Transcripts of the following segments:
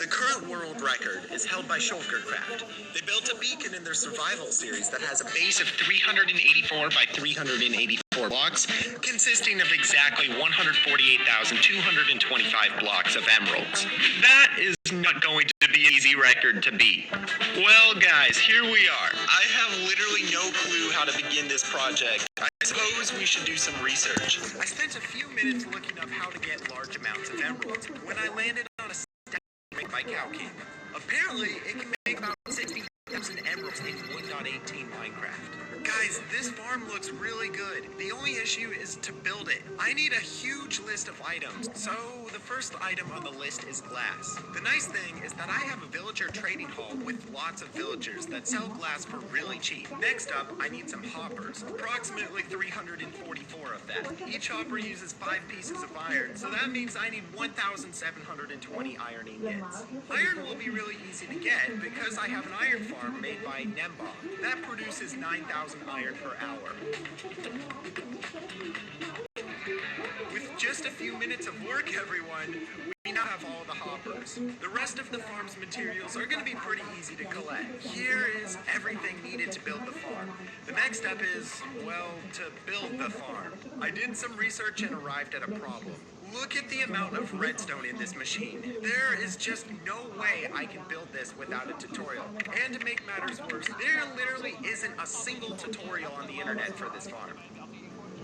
The current world record is held by Shulkercraft. They built a beacon in their survival series that has a base of 384 by 384 blocks, consisting of exactly 148,225 blocks of emeralds. That is not going to be an easy record to beat. Well, guys, here we are. I have literally no clue how to begin this project. I suppose we should do some research. I spent a few minutes looking up how to get large amounts of emeralds when I landed on a stack made by Cow King. Apparently, it can make about 60,000 emeralds in 1.18 Minecraft. Guys, this farm looks really good. The only issue is to build it. I need a huge list of items, so the first item on the list is glass. The nice thing is that I have a villager trading hall with lots of villagers that sell glass for really cheap. Next up, I need some hoppers, approximately 344 of them. Each hopper uses 5 pieces of iron, so that means I need 1,720 iron ingots. Iron will be really easy to get because I have an iron farm made by Nemba. That produces 9,000 iron per hour. With just a few minutes of work, everyone, we now have all the hoppers. The rest of the farm's materials are going to be pretty easy to collect. Here is everything needed to build the farm. The next step is, well, to build the farm. I did some research and arrived at a problem. Look at the amount of redstone in this machine. There is just no way I can build this without a tutorial. And to make matters worse, there literally isn't a single tutorial on the internet for this farm.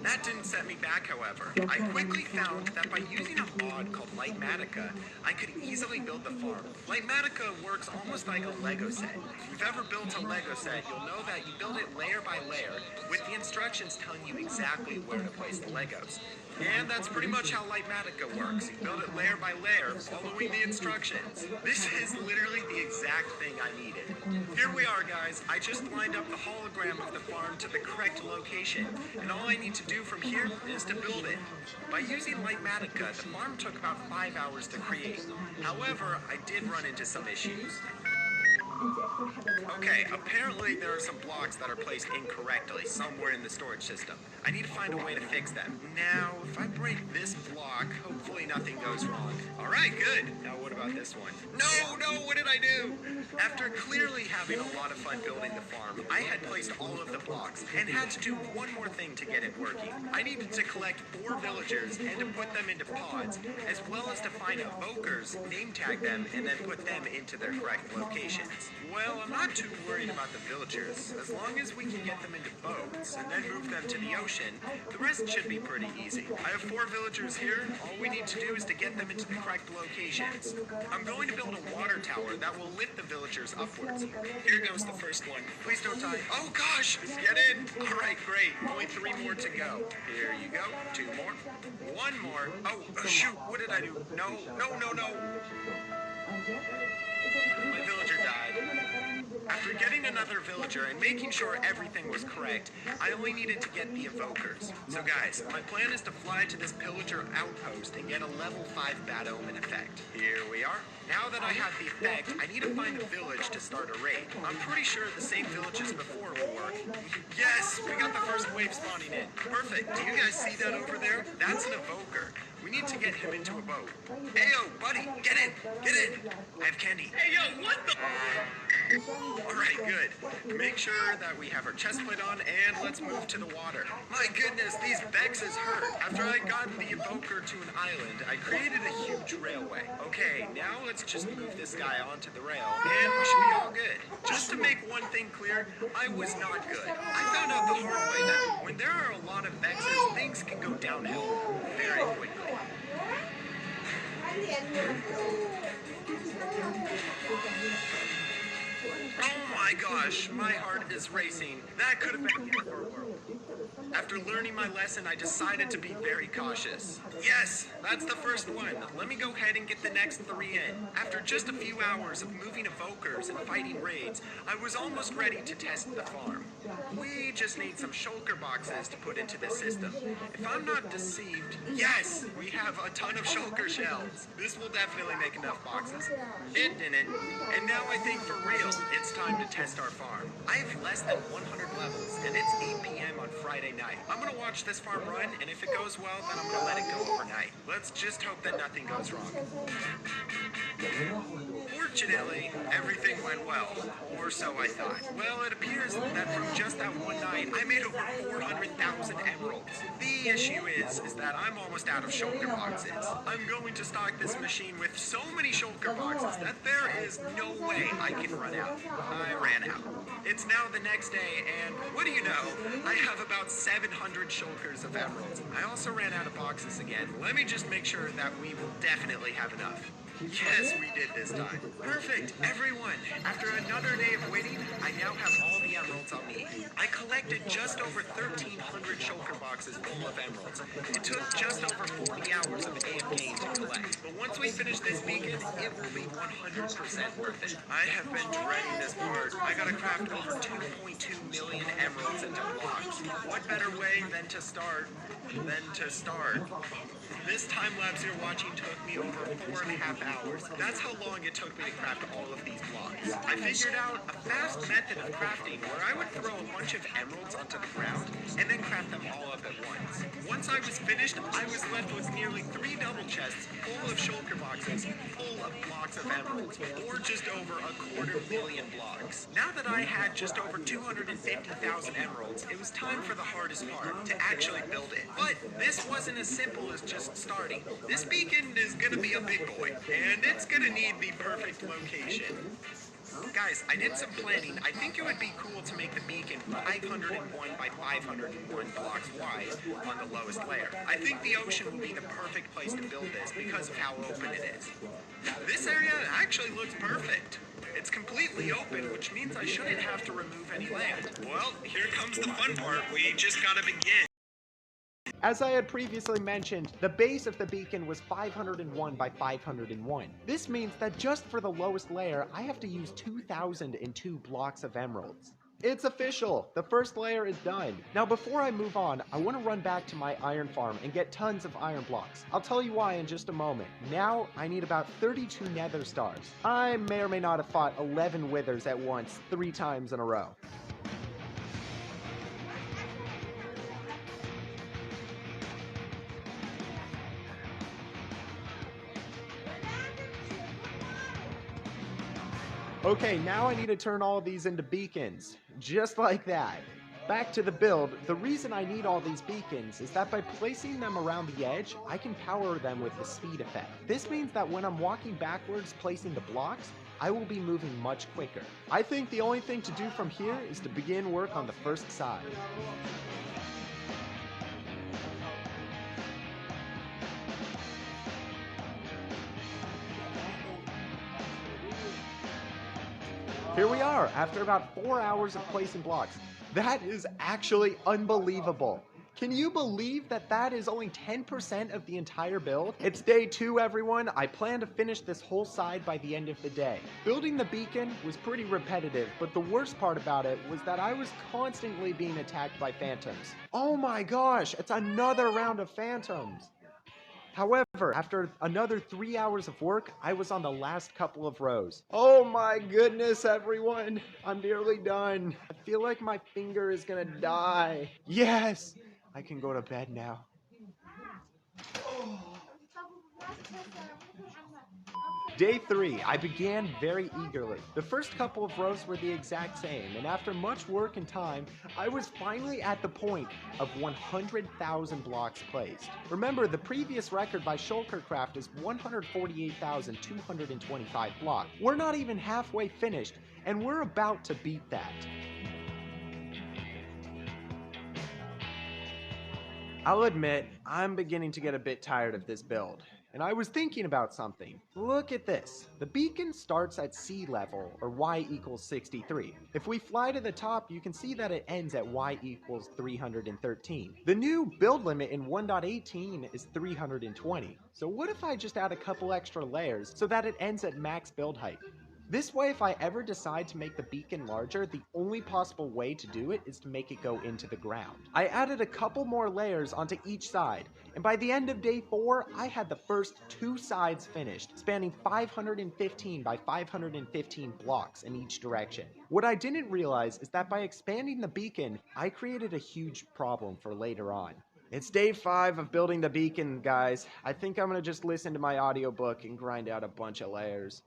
That didn't set me back, however. I quickly found that by using a mod called Lightmatica, I could easily build the farm. Lightmatica works almost like a Lego set. If you've ever built a Lego set, you'll know that you build it layer by layer, with the instructions telling you exactly where to place the Legos. And that's pretty much how Lightmatica works. You build it layer by layer, following the instructions. This is literally the exact thing I needed. Here we are, guys. I just lined up the hologram of the farm to the correct location, and all I need to do from here is to build it. By using Lightmatica, the farm took about 5 hours to create. However, I did run into some issues. Okay, apparently there are some blocks that are placed incorrectly somewhere in the storage system. I need to find a way to fix them. Now, if I break this block, hopefully nothing goes wrong. Alright, good. Now what about this one? No, what did I do? After clearly having a lot of fun building the farm, I had placed all of the blocks and had to do one more thing to get it working. I needed to collect 4 villagers and to put them into pods, as well as to find evokers, name tag them, and then put them into their correct locations. Well, I'm not too worried about the villagers. As long as we can get them into boats and then move them to the ocean, the rest should be pretty easy. I have 4 villagers here. All we need to do is to get them into the correct locations. I'm going to build a water tower that will lift the villagers upwards. Here goes the first one. Please don't die. Oh gosh! Get in! Alright, great. Only 3 more to go. Here you go. 2 more. 1 more. Oh, shoot! What did I do? No. My villager died. After getting another villager and making sure everything was correct, I only needed to get the evokers. So guys, my plan is to fly to this pillager outpost and get a level 5 bad omen effect. Here we are. Now that I have the effect, I need to find a village to start a raid. I'm pretty sure the same village as before will work. Yes, we got the first wave spawning in. Perfect. Do you guys see that over there? That's an evoker. We need to get him into a boat. Hey, yo, buddy, get in. I have candy. Hey, yo, what the? Alright, good. Make sure that we have our chest plate on, and let's move to the water. My goodness, these Vexes hurt. After I'd gotten the evoker to an island, I created a huge railway. Okay, now let's just move this guy onto the rail, and we should be all good. Just to make one thing clear, I was not good. I found out the hard way that when there are a lot of Vexes, things can go downhill very quickly. Oh my gosh, my heart is racing. That could have been the end of our world. After learning my lesson, I decided to be very cautious. Yes, that's the first one. Let me go ahead and get the next 3 in. After just a few hours of moving evokers and fighting raids, I was almost ready to test the farm. We just need some shulker boxes to put into the system. If I'm not deceived, yes, we have a ton of shulker shells. This will definitely make enough boxes. It didn't. And now I think for real, it's time to test our farm. I have less than 100 levels, and it's 8 p.m. on Friday night. I'm gonna watch this farm run, and if it goes well, then I'm gonna let it go overnight. Let's just hope that nothing goes wrong. Fortunately, everything went well, or so I thought. Well, it appears that from just that one night, I made over 400,000 emeralds. The issue is that I'm almost out of shulker boxes. I'm going to stock this machine with so many shulker boxes that there is no way I can run out. I ran out. It's now the next day, and what do you know? I have about 700 shulkers of emeralds. I also ran out of boxes again. Let me just make sure that we will definitely have enough. Yes, we did this time. Perfect, everyone. After another day of waiting, I now have all the emeralds I'll need. I collected just over 1,300 shulker boxes full of emeralds. It took just over 40 hours of AFK to collect. But once we finish this beacon, it will be 100% worth it. I have been dreading this part. I gotta craft over 2.2 million emeralds into blocks. What better way than to start? This time lapse you're watching took me over 4.5 hours. That's how long it took me to craft all of these blocks. I figured out a fast method of crafting where I would throw a bunch of emeralds onto the ground and then craft them all up at once. Once I was finished, I was left with nearly 3 double chests full of shulker boxes, full of blocks of emeralds, or just over 250,000 blocks. Now that I had just over 250,000 emeralds, it was time for the hardest part, to actually build it. But this wasn't as simple as just starting. This beacon is gonna be a big boy, and it's gonna need the perfect location. Guys, I did some planning. I think it would be cool to make the beacon 501 by 501 blocks wide on the lowest layer. I think the ocean will be the perfect place to build this because of how open it is. This area actually looks perfect. It's completely open, which means I shouldn't have to remove any land. Well, here comes the fun part. We just gotta begin. As I had previously mentioned, the base of the beacon was 501 by 501. This means that just for the lowest layer, I have to use 2,002 blocks of emeralds. It's official! The first layer is done. Now before I move on, I want to run back to my iron farm and get tons of iron blocks. I'll tell you why in just a moment. Now, I need about 32 nether stars. I may or may not have fought 11 withers at once, 3 times in a row. Okay, now I need to turn all of these into beacons. Just like that. Back to the build, the reason I need all these beacons is that by placing them around the edge, I can power them with the speed effect. This means that when I'm walking backwards placing the blocks, I will be moving much quicker. I think the only thing to do from here is to begin work on the first side. Here we are, after about 4 hours of placing blocks. That is actually unbelievable. Can you believe that that is only 10% of the entire build? It's day 2, everyone. I plan to finish this whole side by the end of the day. Building the beacon was pretty repetitive, but the worst part about it was that I was constantly being attacked by phantoms. Oh my gosh, it's another round of phantoms. However, after another 3 hours of work, I was on the last couple of rows. Oh my goodness, everyone! I'm nearly done. I feel like my finger is gonna die. Yes! I can go to bed now. Day 3, I began very eagerly. The first couple of rows were the exact same, and after much work and time, I was finally at the point of 100,000 blocks placed. Remember, the previous record by Shulkercraft is 148,225 blocks. We're not even halfway finished, and we're about to beat that. I'll admit, I'm beginning to get a bit tired of this build. And I was thinking about something. Look at this. The beacon starts at sea level, or y equals 63. If we fly to the top, you can see that it ends at y equals 313. The new build limit in 1.18 is 320. So what if I just add a couple extra layers so that it ends at max build height? This way, if I ever decide to make the beacon larger, the only possible way to do it is to make it go into the ground. I added a couple more layers onto each side, and by the end of day 4, I had the first 2 sides finished, spanning 515 by 515 blocks in each direction. What I didn't realize is that by expanding the beacon, I created a huge problem for later on. It's day 5 of building the beacon, guys. I think I'm gonna just listen to my audiobook and grind out a bunch of layers.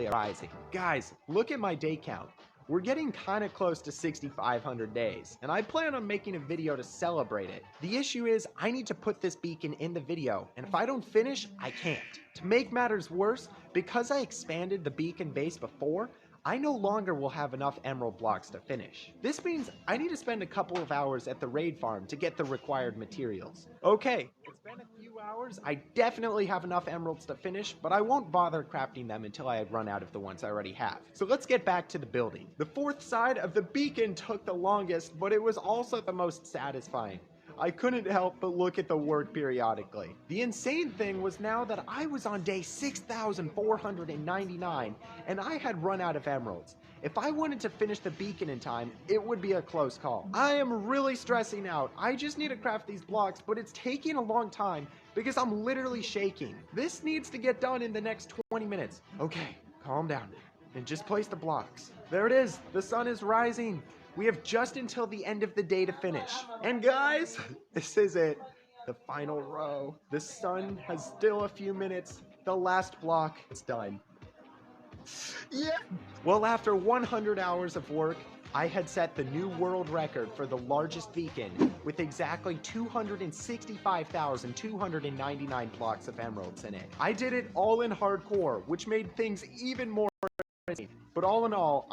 rising. Guys, look at my day count. We're getting kind of close to 6,500 days, and I plan on making a video to celebrate it. The issue is, I need to put this beacon in the video, and if I don't finish, I can't. To make matters worse, because I expanded the beacon base before, I no longer will have enough emerald blocks to finish. This means I need to spend a couple of hours at the raid farm to get the required materials. Okay, it's been a few hours. I definitely have enough emeralds to finish, but I won't bother crafting them until I run out of the ones I already have. So let's get back to the building. The fourth side of the beacon took the longest, but it was also the most satisfying. I couldn't help but look at the work periodically. The insane thing was now that I was on day 6,499 and I had run out of emeralds. If I wanted to finish the beacon in time, it would be a close call. I am really stressing out. I just need to craft these blocks, but it's taking a long time because I'm literally shaking. This needs to get done in the next 20 minutes. Okay, calm down and just place the blocks. There it is. The sun is rising. We have just until the end of the day to finish. And guys, this is it. The final row. The sun has still a few minutes. The last block, it's done. Yeah. Well, after 100 hours of work, I had set the new world record for the largest beacon with exactly 265,299 blocks of emeralds in it. I did it all in hardcore, which made things even more crazy. But all in all,